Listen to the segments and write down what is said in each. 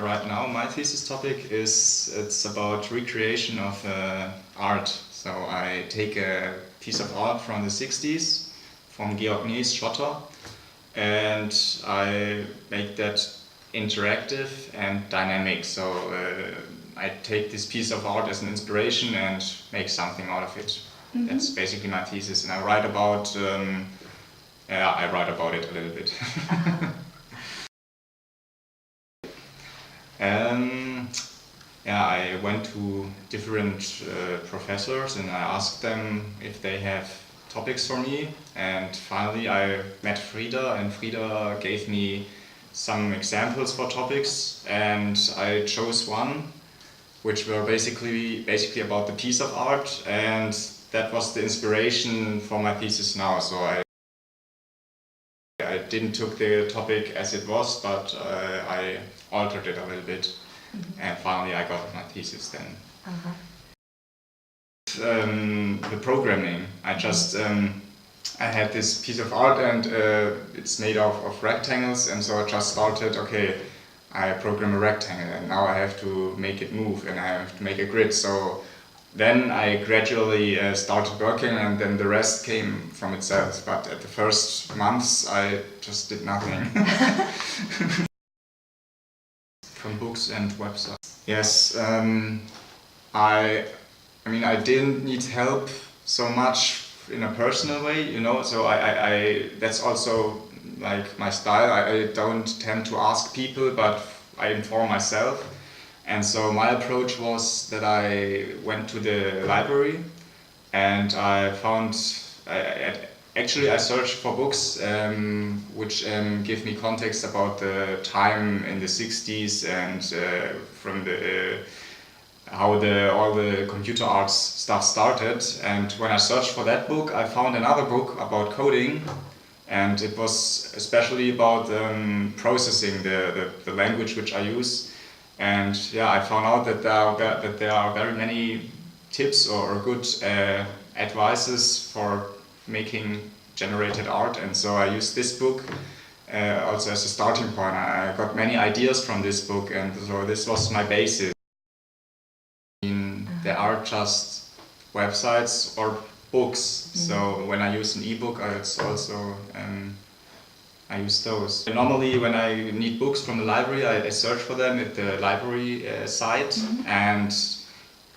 right now my thesis topic it's about recreation of art. So I take a piece of art from the 60s, from Georg Nies Schotter, and I make that interactive and dynamic. So I take this piece of art as an inspiration and make something out of it. That's basically my thesis, and I write about it a little bit. I went to different professors and I asked them if they have topics for me, and finally I met Frida, and Frida gave me some examples for topics, and I chose one which were basically about the piece of art, and that was the inspiration for my thesis now. So I didn't took the topic as it was, but I altered it a little bit, and finally I got my thesis then. The programming, I just I had this piece of art, and it's made of rectangles, and so I just started, okay, I program a rectangle and now I have to make it move and I have to make a grid. So then I gradually started working, and then the rest came from itself. But at the first months I just did nothing. From books and websites. Yes, I mean I didn't need help so much in a personal way, you know, so I that's also like my style. I don't tend to ask people, but I inform myself. And so my approach was that I went to the library and I found, actually I searched for books which give me context about the time in the 60s and from the how all the computer arts stuff started. And when I searched for that book, I found another book about coding, and it was especially about processing the language which I use. And yeah, I found out that there are very many tips or good advices for making generated art, and so I used this book also as a starting point. I got many ideas from this book, and so this was my basis. There are just websites or books, so when I use an ebook, it's also I use those. Normally when I need books from the library, I search for them at the library site, and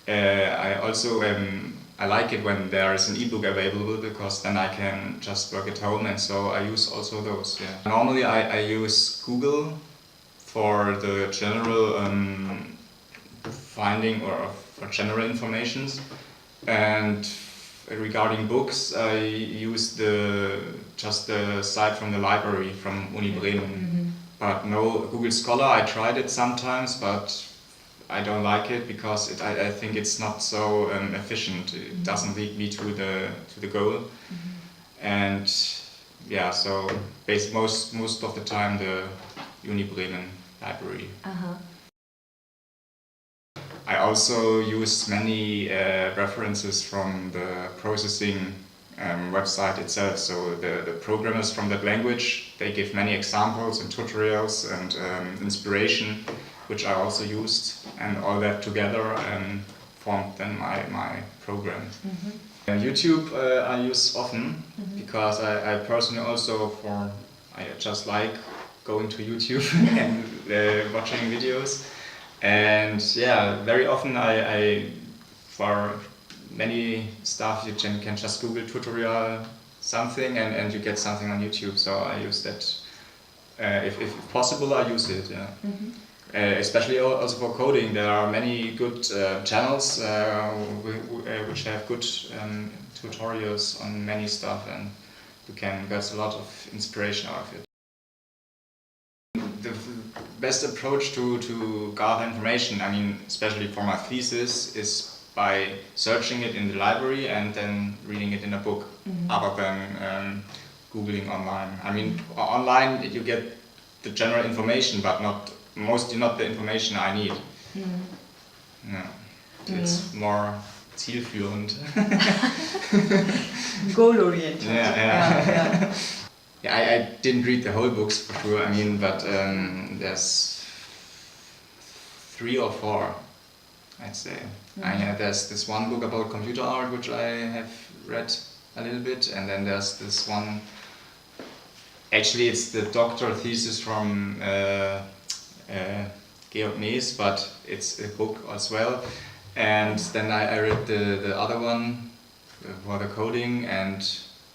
I also I like it when there is an ebook available, because then I can just work at home, and so I use also those. Yeah. Normally I use Google for the general finding or for general informations, and regarding books I use just the site from the library from Uni Bremen. But no Google Scholar. I tried it sometimes, but I don't like it because I think it's not so efficient. It doesn't lead me to the goal. And yeah, so most of the time the Uni Bremen library. I also use many references from the processing website itself. So the programmers from that language, they give many examples and tutorials and inspiration, which I also used, and all that together formed then my program. YouTube I use often because I personally also I just like going to YouTube and watching videos. And yeah, very often I for many stuff you can just Google tutorial something and you get something on YouTube. So I use that if possible. I use it. Yeah. Especially also for coding, there are many good channels which have good tutorials on many stuff, and you can get a lot of inspiration out of it. The best approach to gather information, I mean, especially for my thesis, is by searching it in the library and then reading it in a book, other than Googling online. I mean, online you get the general information, but mostly not the information I need. No. It's more zielführend. Goal-oriented. Yeah. Yeah, I didn't read the whole books for sure. I mean, but there's 3 or 4, I'd say. There's this one book about computer art which I have read a little bit, and then there's this one. Actually, it's the doctoral thesis from Georg Nees, but it's a book as well. And then I read the other one for the coding, and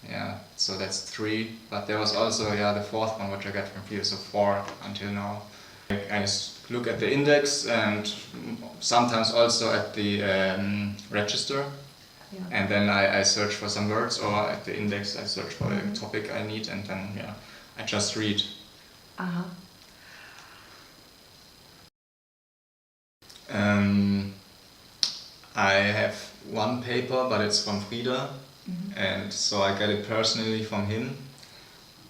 yeah, so that's 3. But there was also the 4th one which I got from here, so 4 until now. I look at the index and sometimes also at the register. Yeah. And then I search for some words, or at the index I search for the topic I need, and then I just read. I have one paper, but it's from Frieda, and so I get it personally from him.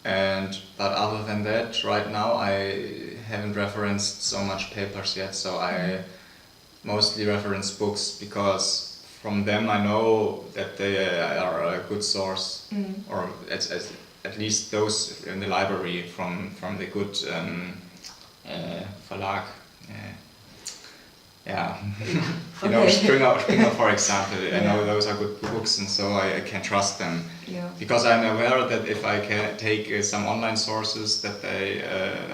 But other than that, right now I haven't referenced so much papers yet, so I mostly reference books because from them I know that they are a good source, or at least those in the library from the good Verlag. You know, Springer for example, I know those are good books, and so I can trust them. Yeah. Because I'm aware that if I can take some online sources, that they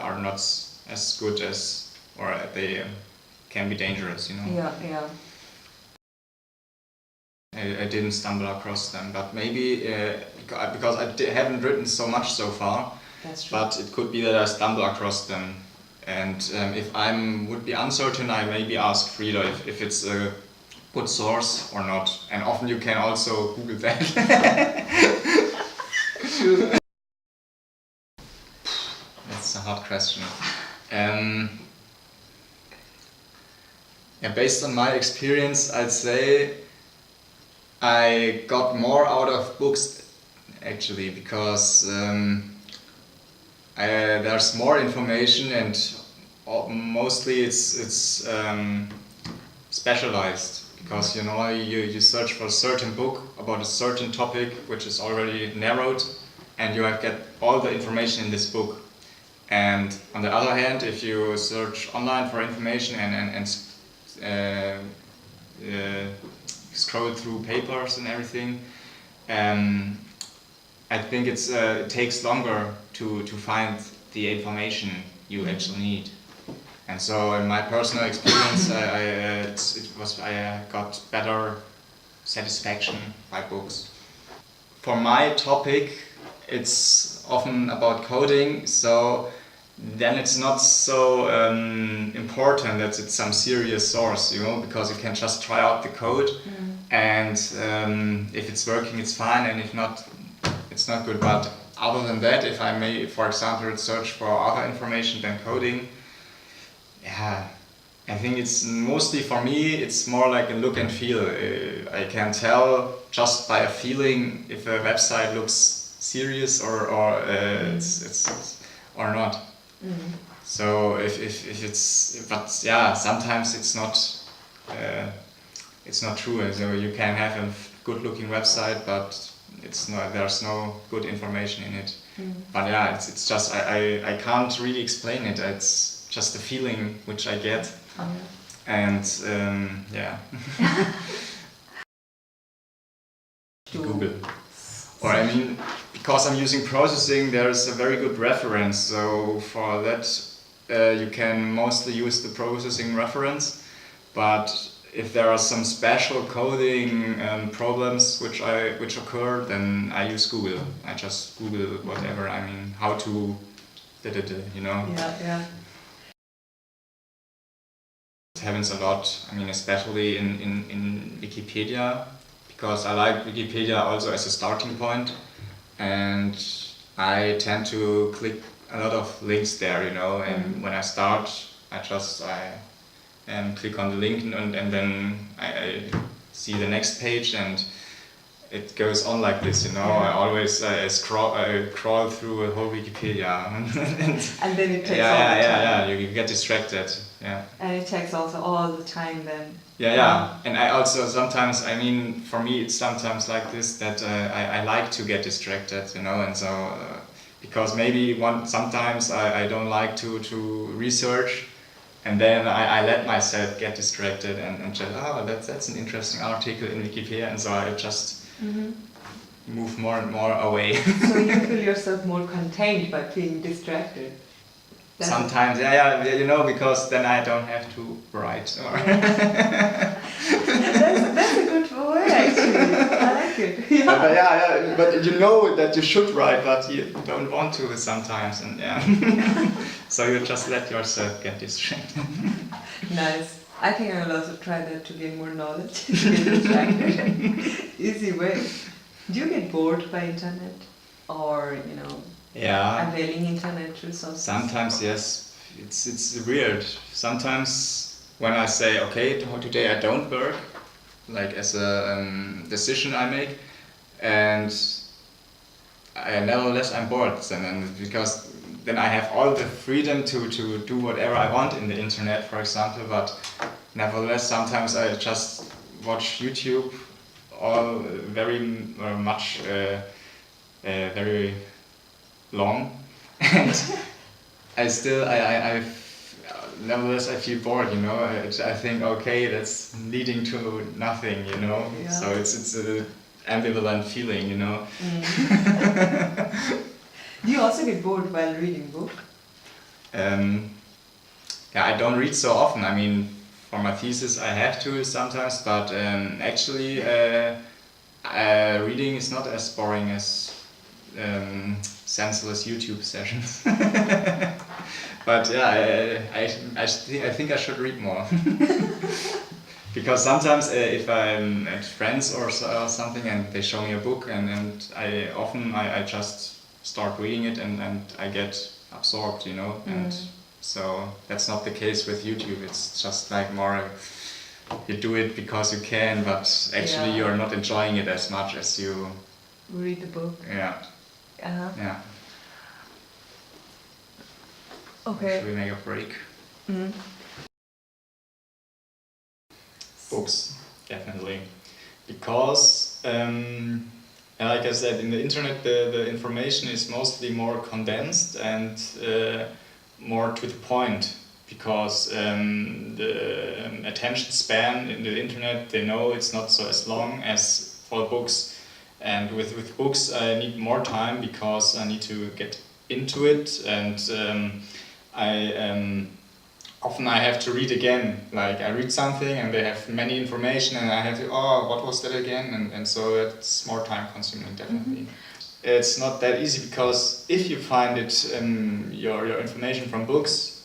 are not as good as, or they can be dangerous, you know. Yeah. I didn't stumble across them, but maybe because I haven't written so much so far. That's true. But it could be that I stumble across them. And if I would be uncertain, I maybe ask Frieda if it's a good source or not. And often you can also Google that. That's a hard question. Based on my experience, I'd say I got more out of books actually, because there's more information, and mostly it's specialized, because you know you search for a certain book about a certain topic which is already narrowed, and you get all the information in this book. And on the other hand, if you search online for information and scroll through papers and everything, I think it takes longer to find the information you actually need. And so in my personal experience, I got better satisfaction by books. For my topic, it's often about coding, so then it's not so important that it's some serious source, you know, because you can just try out the code, and if it's working, it's fine, and if not, it's not good. But other than that, if I may, for example, search for other information than coding, I think it's mostly, for me, it's more like a look and feel. I can tell just by a feeling if a website looks serious or it's or not. So if it's, but sometimes it's not true. So you can have a good looking website, but there's no good information in it. But it's just I can't really explain it. It's just a feeling which I get. And Google. Or I mean, because I'm using processing, there's a very good reference. So for that, you can mostly use the processing reference. But if there are some special coding problems which occur, then I use Google. I just Google whatever. I mean, how to, you know. Yeah. It happens a lot. I mean, especially in Wikipedia, because I like Wikipedia also as a starting point, and I tend to click a lot of links there, you know. And when I start, I click on the link, and then I see the next page, and it goes on like this, you know. I always crawl through a whole Wikipedia, and then it takes all the time. You get distracted. Yeah. And it takes also all the time then. Yeah. And I also sometimes, I mean, for me it's sometimes like this, that I like to get distracted, you know, and so because maybe sometimes I don't like to research, And then I let myself get distracted and just, oh, that's an interesting article in Wikipedia, and so I just move more and more away. So you feel yourself more contained by being distracted? Sometimes, yeah, you know, because then I don't have to write. Or That's a good way, actually. I like it. Yeah. But you know that you should write, but you don't want to sometimes, and so you just let yourself get distracted. Nice. I think I will also try that to gain more knowledge. To get distracted. Easy way. Do you get bored by internet, or availing internet resources? Sometimes yes. It's weird. Sometimes when I say, okay, today I don't work, like as a decision I make, and nevertheless I'm bored, and because then I have all the freedom to do whatever I want in the internet, for example, but nevertheless sometimes I just watch YouTube all very much very long, and nevertheless I feel bored, you know. I think, okay, that's leading to nothing, you know. Yeah. So it's a ambivalent feeling, you know. Do you also get bored while reading books? I don't read so often. I mean, for my thesis I have to sometimes, but actually reading is not as boring as senseless YouTube sessions. But yeah, I think I should read more. Because sometimes if I'm at friends or something and they show me a book, and I just start reading it and I get absorbed, you know. And so that's not the case with YouTube. It's just like more you do it because you can, but actually you're not enjoying it as much as you read the book. Yeah. Yeah. Okay. Should we make a break? Books, definitely. Because, like I said, in the internet the information is mostly more condensed and more to the point. Because the attention span in the internet, they know it's not so as long as for books. And with books I need more time because I need to get into it, and often I have to read again. Like I read something and they have many information and I have to, what was that again? And so it's more time consuming, definitely. It's not that easy because if you find it, your information from books,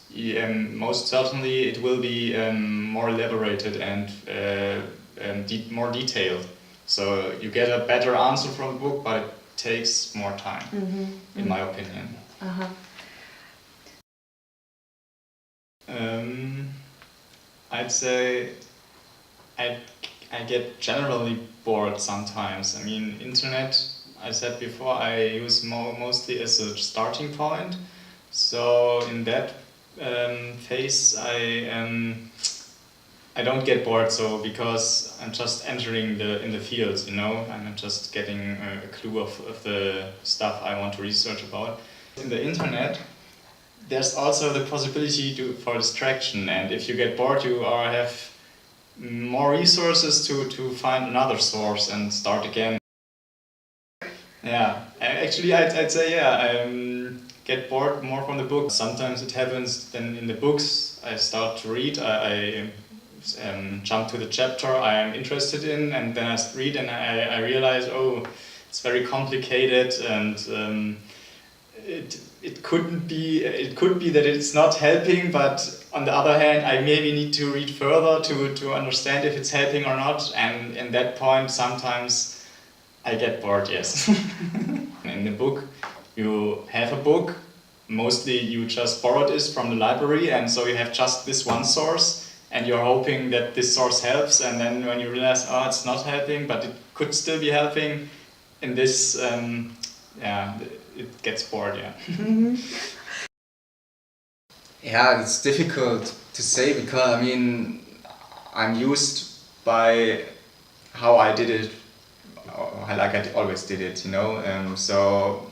most certainly it will be more elaborated and more detailed. So you get a better answer from the book, but it takes more time, in my opinion. I'd say I get generally bored sometimes. I mean, internet, I said before, I use mostly as a starting point. So in that phase, I don't get bored, so because I'm just entering in the fields, you know, I'm just getting a clue of the stuff I want to research about. In the internet, there's also the possibility for distraction, and if you get bored, you have more resources to find another source and start again. Yeah, actually I'd say I get bored more from the book. Sometimes it happens then in the books I start to read, I jump to the chapter I am interested in, and then I read and I realize, it's very complicated, and it could be that it's not helping, but on the other hand I maybe need to read further to understand if it's helping or not, and in that point sometimes I get bored, yes. In the book you have a book, mostly you just borrowed this from the library, and so you have just this one source and you're hoping that this source helps, and then when you realize, it's not helping, but it could still be helping, in this, it gets bored, yeah. Yeah, it's difficult to say because, I mean, I'm used by how I did it, like I always did it, you know, so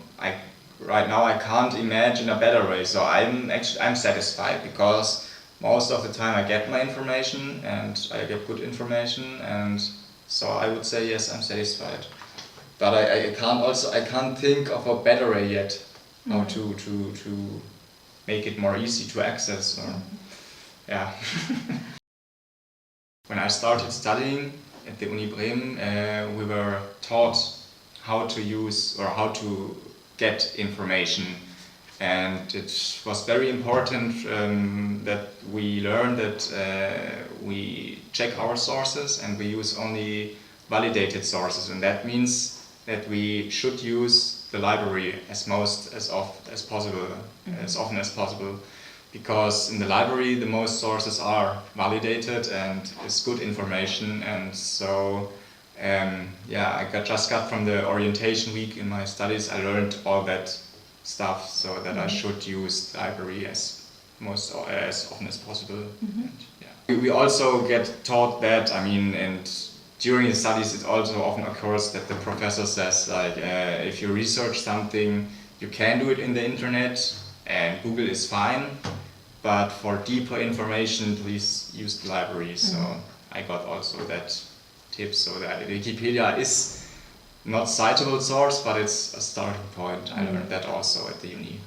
right now I can't imagine a better way, so I'm satisfied because most of the time I get my information and I get good information, and so I would say yes, I'm satisfied. But I can't think of a better way yet how to make it more easy to access. Or, yeah. When I started studying at the Uni Bremen, we were taught how to use or how to get information, and it was very important that we learn that we check our sources and we use only validated sources, and that means that we should use the library as often as possible, because in the library the most sources are validated and it's good information. And so I just got from the orientation week in my studies, I learned all that stuff, so that I should use the library as often as possible. And, we also get taught that, and during the studies it also often occurs that the professor says, like, if you research something, you can do it in the internet and Google is fine, but for deeper information please use the library. So I got also that tip, so that Wikipedia is not citable source, but it's a starting point. I learned that also at the uni.